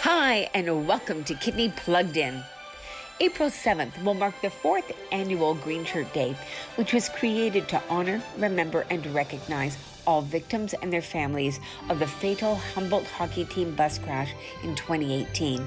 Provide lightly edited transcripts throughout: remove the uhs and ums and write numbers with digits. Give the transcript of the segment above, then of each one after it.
Hi, and welcome to Kidney Plugged In. April 7th will mark the 4th annual Green Shirt Day, which was created to honor, remember, and recognize all victims and their families of the fatal Humboldt hockey team bus crash in 2018,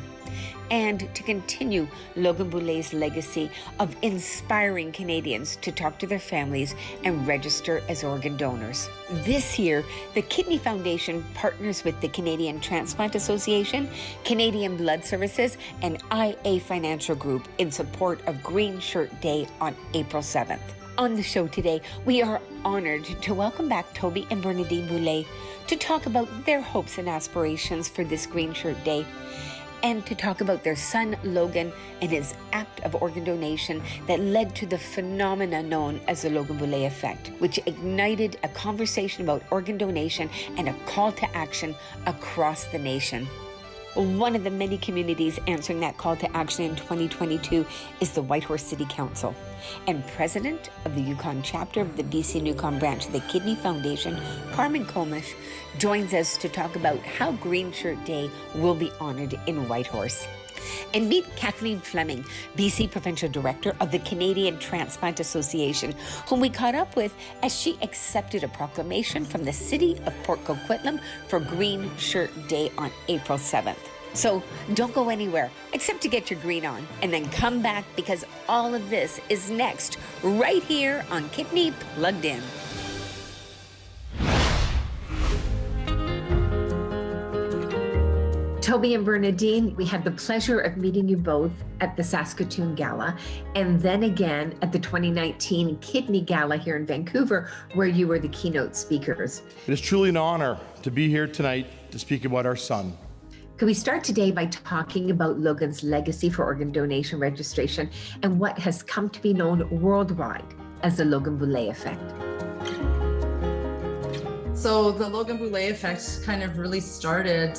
and to continue Logan Boulet's legacy of inspiring Canadians to talk to their families and register as organ donors. This year, the Kidney Foundation partners with the Canadian Transplant Association, Canadian Blood Services, and IA Financial Group in support of Green Shirt Day on April 7th. On the show today, we are honored to welcome back Toby and Bernadine Boulet to talk about their hopes and aspirations for this Green Shirt Day, and to talk about their son Logan and his act of organ donation that led to the phenomena known as the Logan Boulet Effect, which ignited a conversation about organ donation and a call to action across the nation. One of the many communities answering that call to action in 2022 is the Whitehorse City Council. And President of the Yukon chapter of the BC Yukon Branch of the Kidney Foundation, Carmen Komish, joins us to talk about how Green Shirt Day will be honored in Whitehorse. And meet Kathleen Fleming, BC Provincial Director of the Canadian Transplant Association, whom we caught up with as she accepted a proclamation from the City of Port Coquitlam for Green Shirt Day on April 7th. So don't go anywhere except to get your green on, and then come back because all of this is next right here on Kidney Plugged In. Toby and Bernadine, we had the pleasure of meeting you both at the Saskatoon Gala and then again at the 2019 Kidney Gala here in Vancouver, where you were the keynote speakers. It is truly an honor to be here tonight to speak about our son. Can we start today by talking about Logan's legacy for organ donation registration and what has come to be known worldwide as the Logan Boulet Effect? So the Logan Boulet Effect kind of really started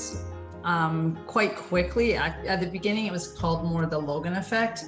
quite quickly. At the beginning, it was called more the Logan Effect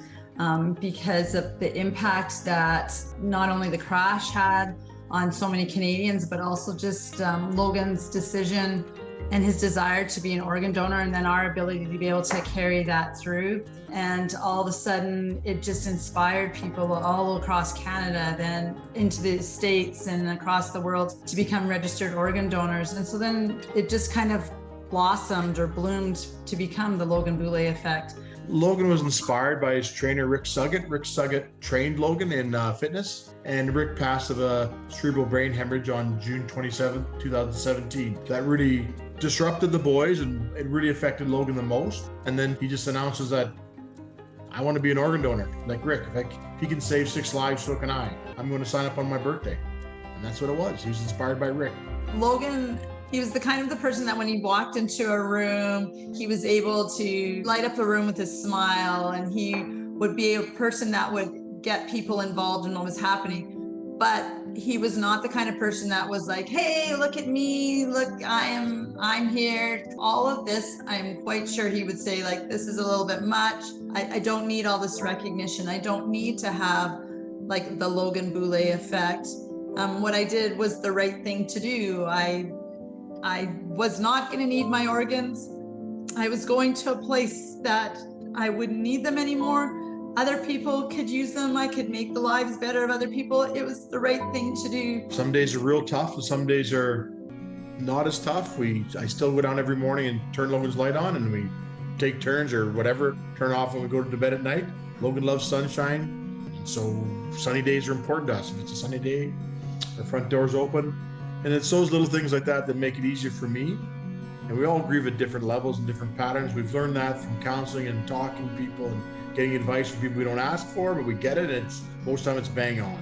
because of the impact that not only the crash had on so many Canadians, but also just Logan's decision and his desire to be an organ donor, and then our ability to be able to carry that through. And all of a sudden, it just inspired people all across Canada, then into the States and across the world to become registered organ donors. And so then it just kind of blossomed or bloomed to become the Logan Boulet Effect. Logan was inspired by his trainer, Rick Suggett. Rick Suggett trained Logan in fitness, and Rick passed of a cerebral brain hemorrhage on June 27, 2017. That really disrupted the boys and it really affected Logan the most. And then he just announces that, I want to be an organ donor. Like Rick, if he can save 6 lives, so can I. I'm going to sign up on my birthday. And that's what it was. He was inspired by Rick. Logan, he was the kind of the person that when he walked into a room, he was able to light up a room with his smile, and he would be a person that would get people involved in what was happening. But he was not the kind of person that was like, hey, look at me, look, I'm here. All of this, I'm quite sure he would say, like, this is a little bit much. I don't need all this recognition. I don't need to have like the Logan Boulet Effect. What I did was the right thing to do. I was not going to need my organs. I was going to a place that I wouldn't need them anymore. Other people could use them. I could make the lives better of other people. It was the right thing to do. Some days are real tough and some days are not as tough. I still go down every morning and turn Logan's light on, and we take turns or whatever, turn off when we go to bed at night. Logan loves sunshine, and so sunny days are important to us. If it's a sunny day, our front door's open. And it's those little things like that that make it easier for me. And we all grieve at different levels and different patterns. We've learned that from counseling and talking to people and getting advice from people we don't ask for, but we get it, and most of the time it's bang on.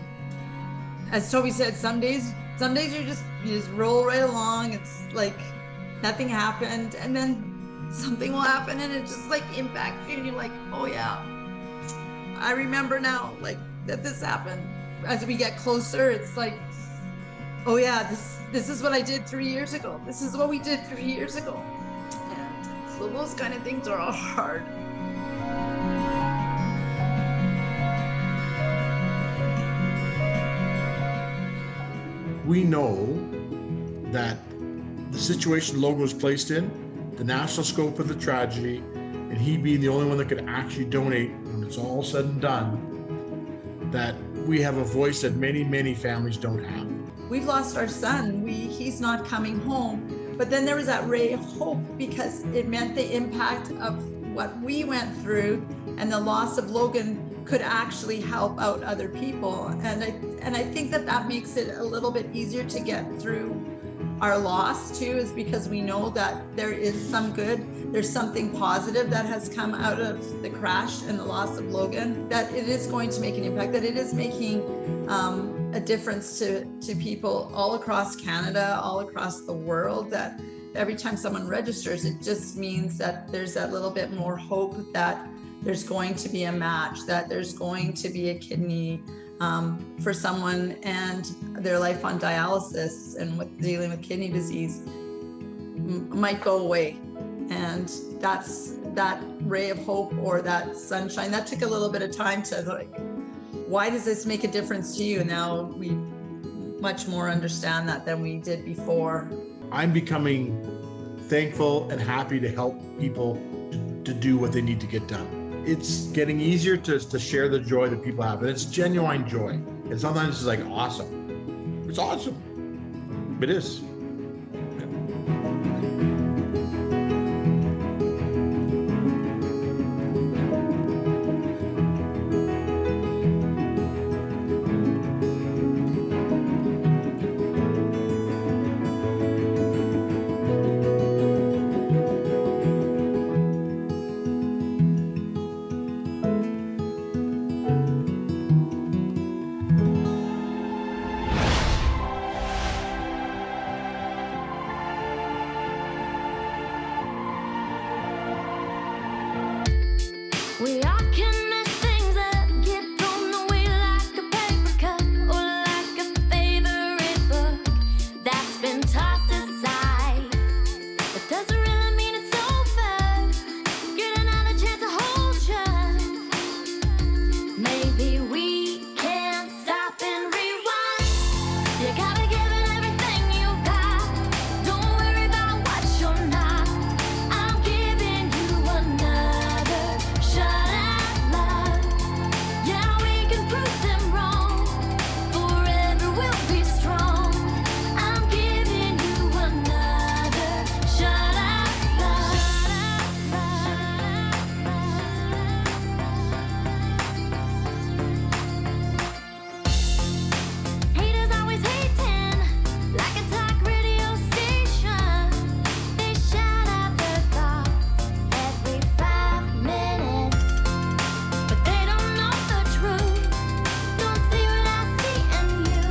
As Toby said, some days you just roll right along. It's like nothing happened, and then something will happen and it just like impacts you, and you're like, oh yeah, I remember now, like, that this happened. As we get closer, it's like, oh yeah, this is what I did 3 years ago. This is what we did 3 years ago. And so those kind of things are all hard. We know that the situation Logan was placed in the national scope of the tragedy, and he being the only one that could actually donate when it's all said and done, that we have a voice that many, many families don't have. We've lost our son. He's not coming home. But then there was that ray of hope, because it meant the impact of what we went through and the loss of Logan could actually help out other people. And I think that makes it a little bit easier to get through our loss too, is because we know that there is some good, there's something positive that has come out of the crash and the loss of Logan, that it is going to make an impact, that it is making a difference to people all across Canada, all across the world, that every time someone registers, it just means that there's that little bit more hope that there's going to be a match, that there's going to be a kidney for someone, and their life on dialysis and with dealing with kidney disease might go away. And that's that ray of hope, or that sunshine. That took a little bit of time to, like, why does this make a difference to you? Now we much more understand that than we did before. I'm becoming thankful and happy to help people to do what they need to get done. It's getting easier to share the joy that people have, and it's genuine joy. And sometimes it's like awesome. It's awesome. It is. We all can miss things that get thrown away, like a paper cup or like a favorite book that's been tossed aside. That doesn't really mean it's over. Get another chance to hold you. Maybe we can stop and rewind. You gotta give it everything you got. Don't worry about what you're not. I'm giving you another shot at love. Yeah, we can prove them wrong. Forever we'll be strong. I'm giving you another shot at love. Haters always hating, like a talk radio station. They shout out their thoughts every 5 minutes, but they don't know the truth. Don't see what I see in you.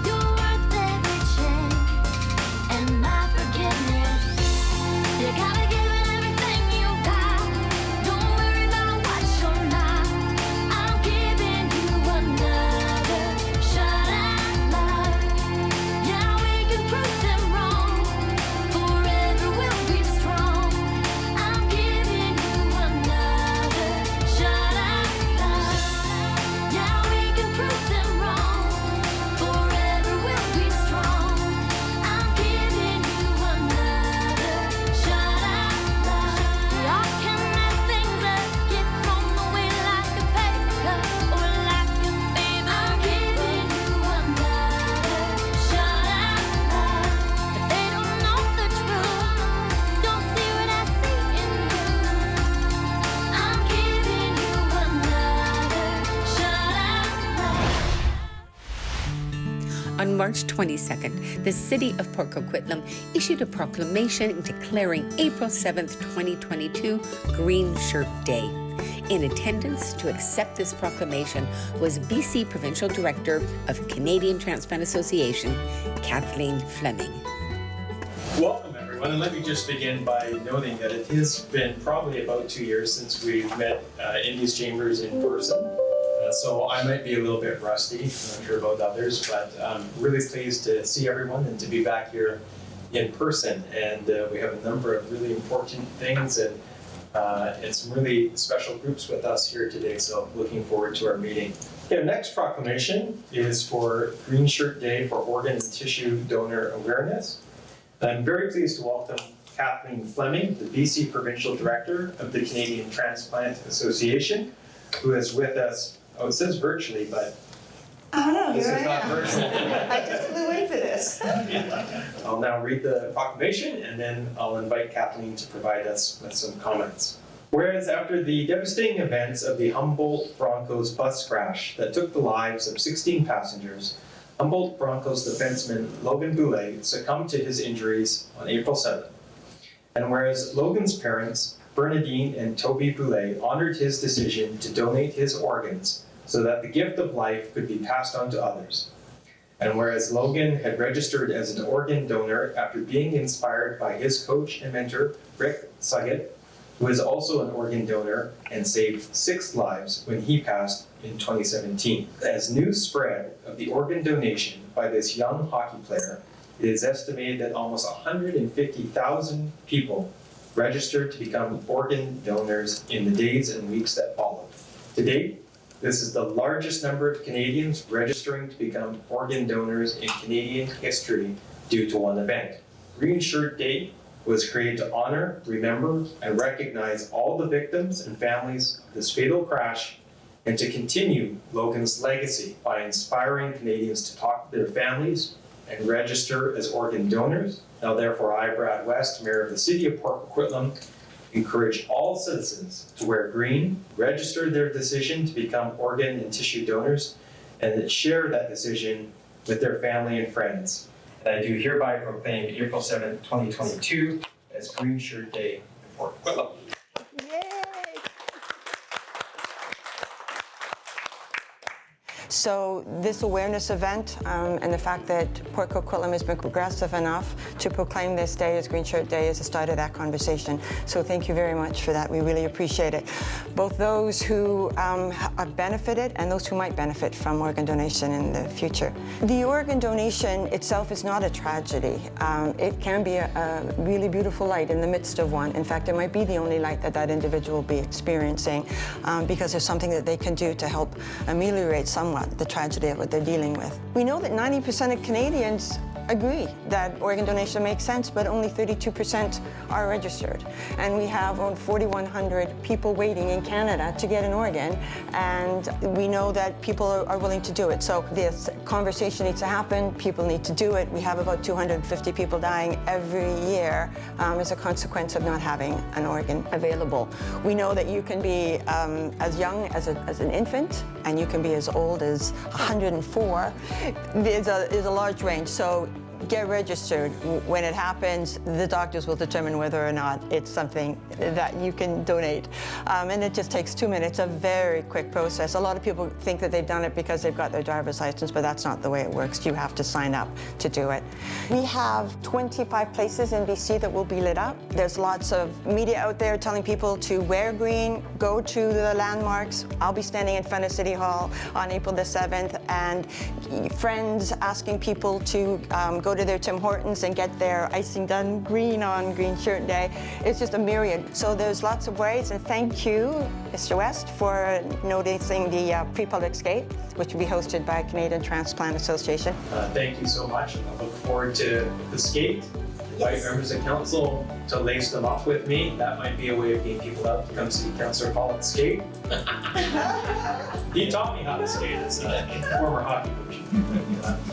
You're worth every chance and my forgiveness. You gotta give it everything you got. Don't worry about what you're not. I'm giving you another shot at love. Yeah, we can prove them wrong. Forever we'll be strong. I'm giving you another shot at love. Yeah, we can prove them wrong. Forever we'll be strong. I'm giving you another shot at love. We all can miss things that get thrown away, like a paper cup or like a baby. I'm giving you another shot at love. But they don't know the truth. Don't see what I see in you. I'm giving you another shot at love. On March 22nd, the City of Port Coquitlam issued a proclamation declaring April 7th, 2022 Green Shirt Day. In attendance to accept this proclamation was BC Provincial Director of Canadian Transplant Association, Kathleen Fleming. Welcome, everyone, and let me just begin by noting that it has been probably about 2 years since we've met in these chambers in person. So I might be a little bit rusty, I'm not sure about others, but I'm really pleased to see everyone and to be back here in person. And we have a number of really important things and some really special groups with us here today, so looking forward to our meeting. The next proclamation is for Green Shirt Day for Organ and Tissue Donor Awareness. I'm very pleased to welcome Kathleen Fleming, the BC Provincial Director of the Canadian Transplant Association, who is with us, it says virtually, but Oh no, this here is I not am. virtual. I just flew in for this. I'll now read the proclamation and then I'll invite Kathleen to provide us with some comments. Whereas after the devastating events of the Humboldt Broncos bus crash that took the lives of 16 passengers, Humboldt Broncos defenseman Logan Boulet succumbed to his injuries on April 7th. And whereas Logan's parents, Bernadine and Toby Boulet, honored his decision to donate his organs so that the gift of life could be passed on to others. And whereas Logan had registered as an organ donor after being inspired by his coach and mentor, Rick Suggett, who is also an organ donor and saved 6 lives when he passed in 2017. As news spread of the organ donation by this young hockey player, it is estimated that almost 150,000 people registered to become organ donors in the days and weeks that followed. To date, this is the largest number of Canadians registering to become organ donors in Canadian history due to one event. Green Shirt Day was created to honor, remember, and recognize all the victims and families of this fatal crash, and to continue Logan's legacy by inspiring Canadians to talk to their families and register as organ donors. Now therefore, I, Brad West, Mayor of the City of Port Coquitlam, encourage all citizens to wear green, register their decision to become organ and tissue donors, and that share that decision with their family and friends. And I do hereby proclaim April 7th, 2022 as Green Shirt Day in Port Coquitlam. Yay! So this awareness event and the fact that Port Coquitlam has been progressive enough to proclaim this day as Green Shirt Day is the start of that conversation. So thank you very much for that. We really appreciate it. Both those who have benefited and those who might benefit from organ donation in the future. The organ donation itself is not a tragedy. It can be a really beautiful light in the midst of one. In fact, it might be the only light that that individual will be experiencing because there's something that they can do to help ameliorate somewhat the tragedy of what they're dealing with. We know that 90% of Canadians agree that organ donation makes sense, but only 32% are registered. And we have over 4,100 people waiting in Canada to get an organ, and we know that people are willing to do it. So this conversation needs to happen, people need to do it. We have about 250 people dying every year as a consequence of not having an organ available. We know that you can be as young as an infant, and you can be as old as 104. There's a large range. So get registered. When it happens, the doctors will determine whether or not it's something that you can donate. And it just takes 2 minutes, a very quick process. A lot of people think that they've done it because they've got their driver's license, but that's not the way it works. You have to sign up to do it. We have 25 places in BC that will be lit up. There's lots of media out there telling people to wear green, go to the landmarks. I'll be standing in front of City Hall on April the 7th, and friends asking people to go to their Tim Hortons and get their icing done green on Green Shirt Day. It's just a myriad. So there's lots of ways, and thank you, Mr. West, for noticing the pre-public skate, which will be hosted by Canadian Transplant Association. Thank you so much. I look forward to the skate. Invite members of council to lace them up with me. That might be a way of getting people out to come see Councillor Pollock skate. He taught me how to skate as a former hockey coach.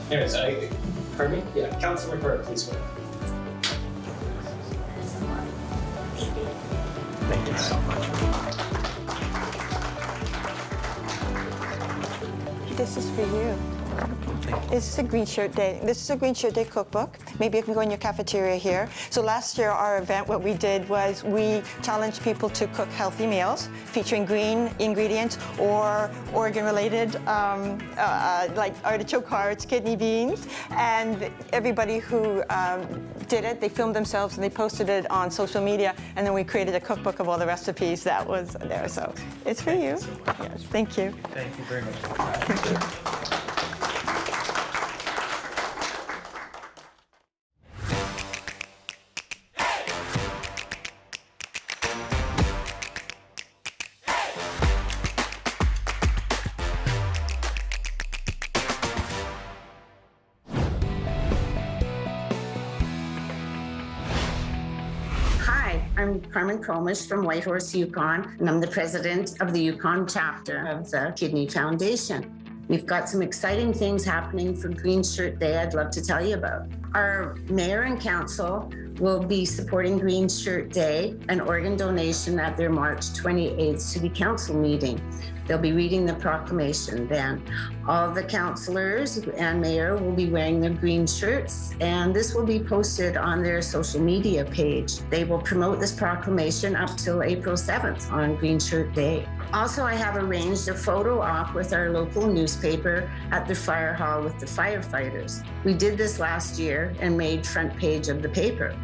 Anyways, pardon me? Yeah, Councillor McCord, please go ahead. Thank you so much. This is for you. This is a Green Shirt Day. This is a Green Shirt Day cookbook. Maybe you can go in your cafeteria here. So last year, our event, what we did was we challenged people to cook healthy meals featuring green ingredients or organ-related, like artichoke hearts, kidney beans. And everybody who did it, they filmed themselves and they posted it on social media. And then we created a cookbook of all the recipes that was there. So it's for you. Yes, thank you. Thank you very much. I'm Carmen Komish from Whitehorse Yukon, and I'm the president of the Yukon chapter of the Kidney Foundation. We've got some exciting things happening for Green Shirt Day I'd love to tell you about. Our mayor and council will be supporting Green Shirt Day, an organ donation at their March 28th City Council meeting. They'll be reading the proclamation then. All the councillors and mayor will be wearing their green shirts, and this will be posted on their social media page. They will promote this proclamation up till April 7th on Green Shirt Day. Also, I have arranged a photo op with our local newspaper at the fire hall with the firefighters. We did this last year and made front page of the paper.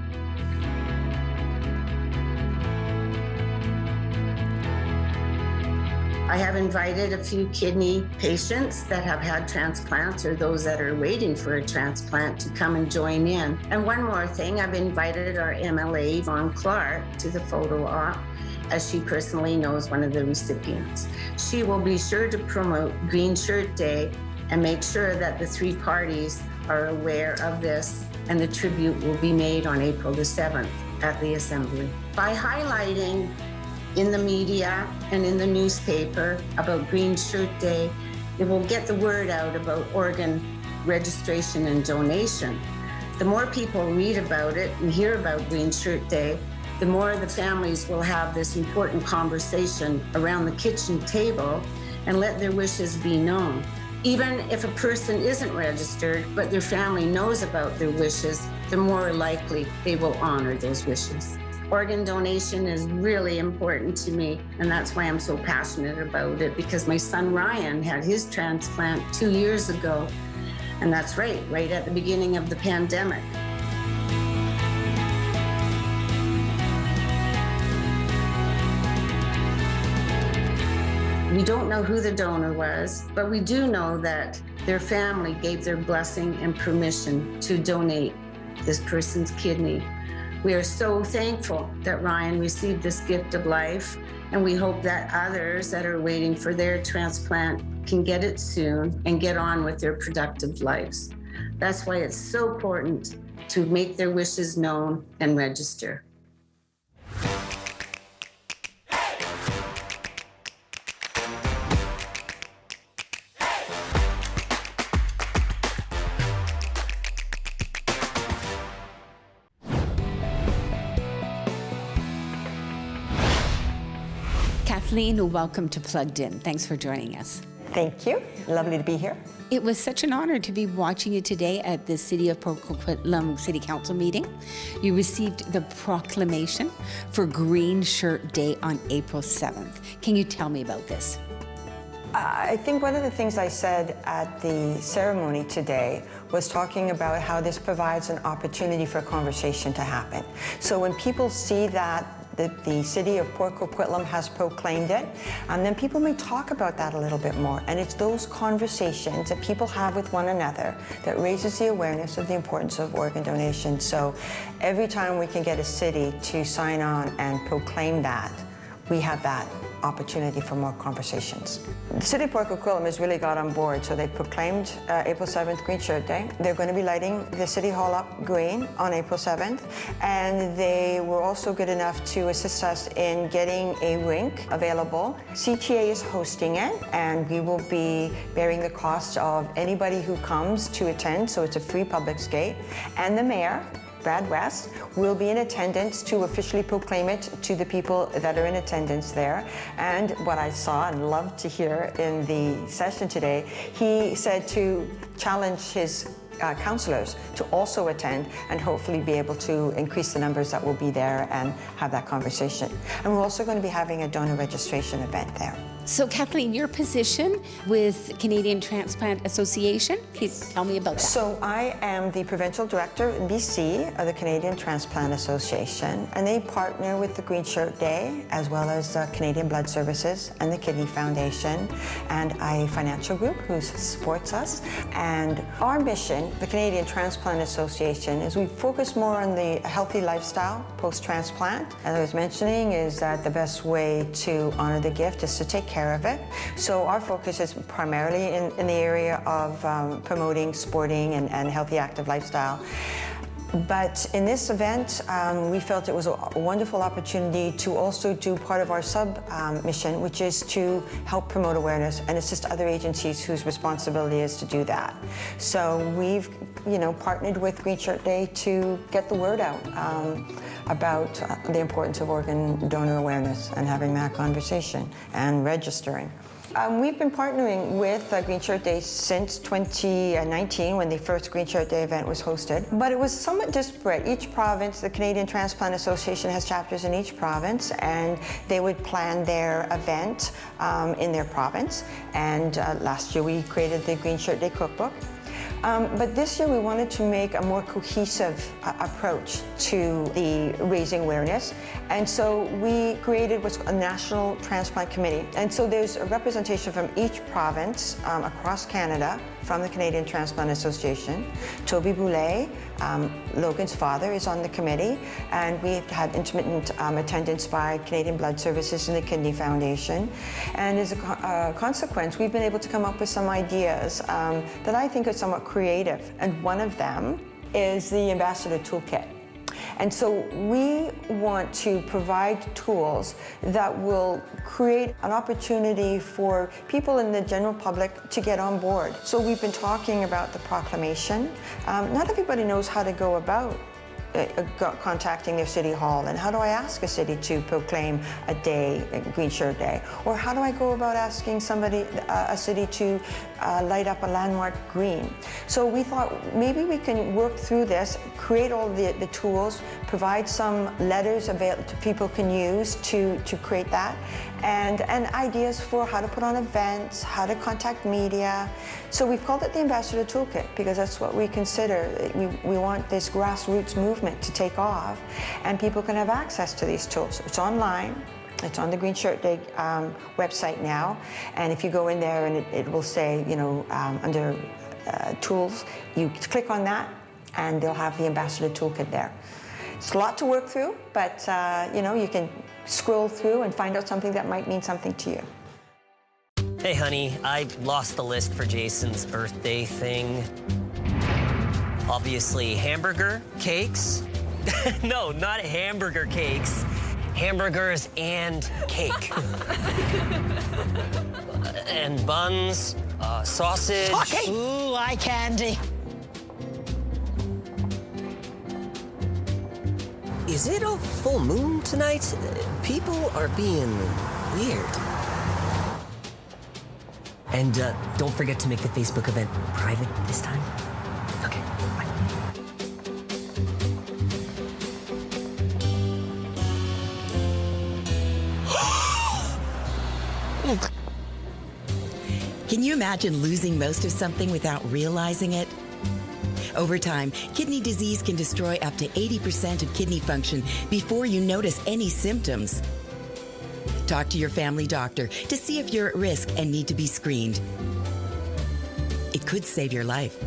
I have invited a few kidney patients that have had transplants or those that are waiting for a transplant to come and join in. And one more thing, I've invited our MLA, Yvonne Clark, to the photo op, as she personally knows one of the recipients. She will be sure to promote Green Shirt Day and make sure that the three parties are aware of this, and the tribute will be made on April the 7th at the Assembly. By highlighting in the media and in the newspaper about Green Shirt Day, it will get the word out about organ registration and donation. The more people read about it and hear about Green Shirt Day, the more the families will have this important conversation around the kitchen table and let their wishes be known. Even if a person isn't registered, but their family knows about their wishes, the more likely they will honor those wishes. Organ donation is really important to me, and that's why I'm so passionate about it, because my son Ryan had his transplant 2 years ago, and that's right at the beginning of the pandemic. We don't know who the donor was, but we do know that their family gave their blessing and permission to donate this person's kidney. We are so thankful that Ryan received this gift of life, and we hope that others that are waiting for their transplant can get it soon and get on with their productive lives. That's why it's so important to make their wishes known and register. Kathleen, welcome to Plugged In. Thanks for joining us. Thank you. Lovely to be here. It was such an honor to be watching you today at the City of Port Coquitlam City Council meeting. You received the proclamation for Green Shirt Day on April 7th. Can you tell me about this? I think one of the things I said at the ceremony today was talking about how this provides an opportunity for a conversation to happen. So when people see that the City of Port Coquitlam has proclaimed it, and then people may talk about that a little bit more. And it's those conversations that people have with one another that raises the awareness of the importance of organ donation. So every time we can get a city to sign on and proclaim that, we have that opportunity for more conversations. The City of Port Coquitlam has really got on board, so they proclaimed April 7th Green Shirt Day. They're going to be lighting the City Hall up green on April 7th, and they were also good enough to assist us in getting a rink available. CTA is hosting it, and we will be bearing the cost of anybody who comes to attend, so it's a free public skate, and the mayor, Brad West, will be in attendance to officially proclaim it to the people that are in attendance there. And what I saw and loved to hear in the session today, he said to challenge his councillors to also attend and hopefully be able to increase the numbers that will be there and have that conversation. And we're also going to be having a donor registration event there. So Kathleen, your position with Canadian Transplant Association, can you tell me about that? So I am the Provincial Director in BC of the Canadian Transplant Association, and they partner with the Green Shirt Day as well as Canadian Blood Services and the Kidney Foundation and a financial group who supports us. And our mission, the Canadian Transplant Association, is we focus more on the healthy lifestyle post-transplant. As I was mentioning, is that the best way to honor the gift is to take care of it. So our focus is primarily in the area of promoting sporting and healthy active lifestyle. But in this event, we felt it was a wonderful opportunity to also do part of our sub-mission, which is to help promote awareness and assist other agencies whose responsibility is to do that. So we've, partnered with Green Shirt Day to get the word out about the importance of organ donor awareness and having that conversation and registering. We've been partnering with Green Shirt Day since 2019 when the first Green Shirt Day event was hosted, but it was somewhat disparate. Each province, the Canadian Transplant Association has chapters in each province, and they would plan their event in their province. And last year we created the Green Shirt Day cookbook. But this year we wanted to make a more cohesive approach to the raising awareness. And so we created what's a National Transplant Committee. And so there's a representation from each province across Canada from the Canadian Transplant Association. Toby Boulet, Logan's father, is on the committee. And we've had intermittent attendance by Canadian Blood Services and the Kidney Foundation. And as a consequence, we've been able to come up with some ideas that I think are somewhat creative. And one of them is the Ambassador Toolkit. And so we want to provide tools that will create an opportunity for people in the general public to get on board. So we've been talking about the proclamation. Not everybody knows how to go about contacting their city hall, and how do I ask a city to proclaim a day, Green Shirt Day? Or how do I go about asking somebody, a city to light up a landmark green? So we thought maybe we can work through this, create all the tools, provide some letters people can use to create that, and ideas for how to put on events, how to contact media. So we've called it the Ambassador Toolkit because that's what we consider. We want this grassroots movement to take off, and people can have access to these tools. It's online. It's on the Green Shirt Day website now, and if you go in there and it will say, under tools, you click on that and they'll have the Ambassador Toolkit there. It's a lot to work through, but you can scroll through and find out something that might mean something to you. Hey, honey, I lost the list for Jason's birthday thing. Obviously, hamburger, cakes. No, not hamburger cakes. Hamburgers and cake. And buns, sausage. Talking. Ooh, eye candy. Is it a full moon tonight? People are being weird. And don't forget to make the Facebook event private this time. Okay, bye. Can you imagine losing most of something without realizing it? Over time, kidney disease can destroy up to 80% of kidney function before you notice any symptoms. Talk to your family doctor to see if you're at risk and need to be screened. It could save your life.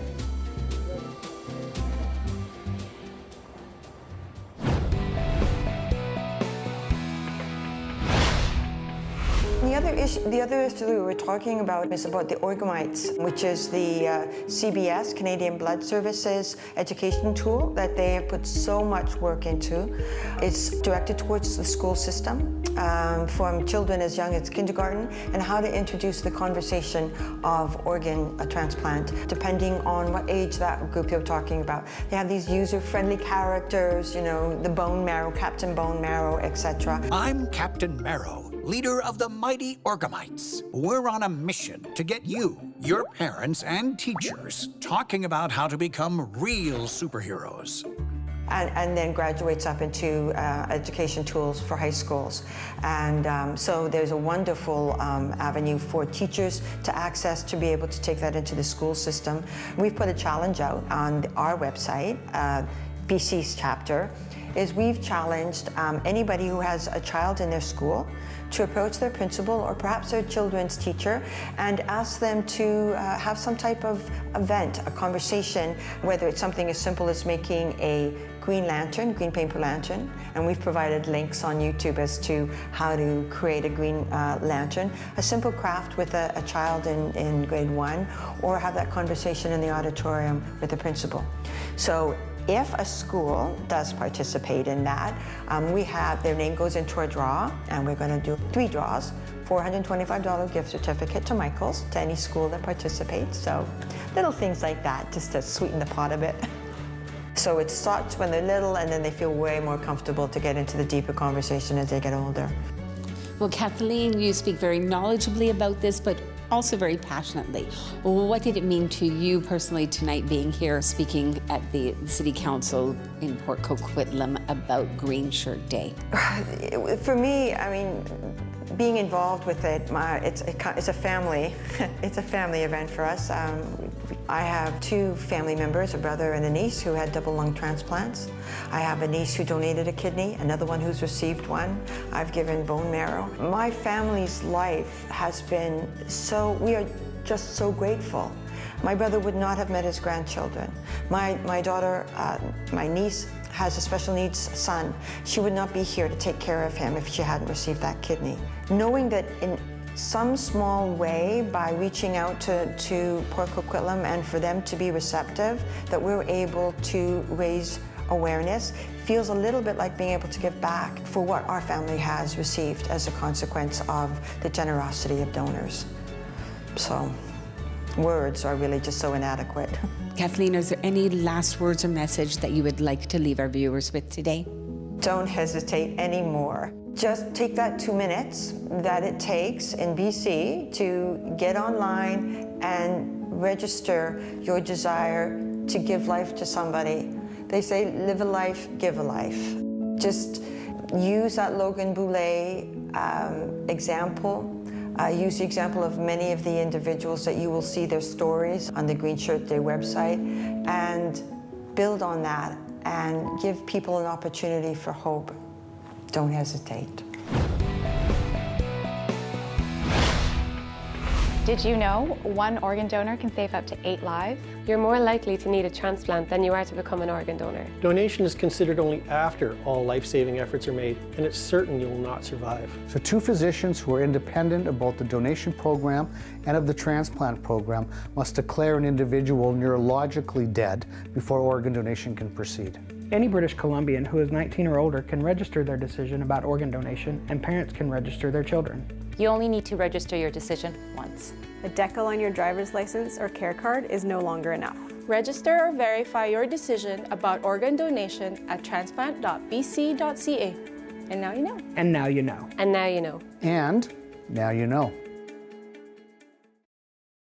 The other issue we were talking about is about the Organites, which is the CBS, Canadian Blood Services education tool that they have put so much work into. It's directed towards the school system, from children as young as kindergarten, and how to introduce the conversation of organ transplant, depending on what age that group you're talking about. They have these user-friendly characters, the bone marrow, Captain Bone Marrow, etc. I'm Captain Marrow, leader of the Mighty Organites. We're on a mission to get you, your parents, and teachers talking about how to become real superheroes. And then graduates up into education tools for high schools. And so there's a wonderful avenue for teachers to access to be able to take that into the school system. We've put a challenge out on our website, BC's chapter, is we've challenged anybody who has a child in their school to approach their principal or perhaps their children's teacher and ask them to have some type of event, a conversation, whether it's something as simple as making a green lantern, green paper lantern, and we've provided links on YouTube as to how to create a green lantern, a simple craft with a child in grade 1, or have that conversation in the auditorium with the principal. So If a school does participate in that, their name goes into a draw, and we're going to do 3 draws. $425 gift certificate to Michael's, to any school that participates. So little things like that, just to sweeten the pot a bit. So it starts when they're little, and then they feel way more comfortable to get into the deeper conversation as they get older. Well, Kathleen, you speak very knowledgeably about this, but also very passionately. What did it mean to you personally tonight being here speaking at the City Council in Port Coquitlam about Green Shirt Day? For me, I mean, being involved with it, it's a family, it's a family event for us. I have 2 family members, a brother and a niece, who had double lung transplants. I have a niece who donated a kidney, another one who's received one. I've given bone marrow. My family's life has been we are just so grateful. My brother would not have met his grandchildren. My daughter, my niece, has a special needs son. She would not be here to take care of him if she hadn't received that kidney. Knowing that in some small way, by reaching out to Port Coquitlam and for them to be receptive, that we're able to raise awareness, feels a little bit like being able to give back for what our family has received as a consequence of the generosity of donors. So words are really just so inadequate. Kathleen, is there any last words or message that you would like to leave our viewers with today? Don't hesitate anymore. Just take that 2 minutes that it takes in BC to get online and register your desire to give life to somebody. They say, live a life, give a life. Just use that Logan Boulet example. Use the example of many of the individuals that you will see their stories on the Green Shirt Day website, and build on that and give people an opportunity for hope. Don't hesitate. Did you know 1 organ donor can save up to 8 lives? You're more likely to need a transplant than you are to become an organ donor. Donation is considered only after all life-saving efforts are made, and it's certain you will not survive. So 2 physicians who are independent of both the donation program and of the transplant program must declare an individual neurologically dead before organ donation can proceed. Any British Columbian who is 19 or older can register their decision about organ donation, and parents can register their children. You only need to register your decision once. A decal on your driver's license or care card is no longer enough. Register or verify your decision about organ donation at transplant.bc.ca. And now you know. And now you know. And now you know. And now you know.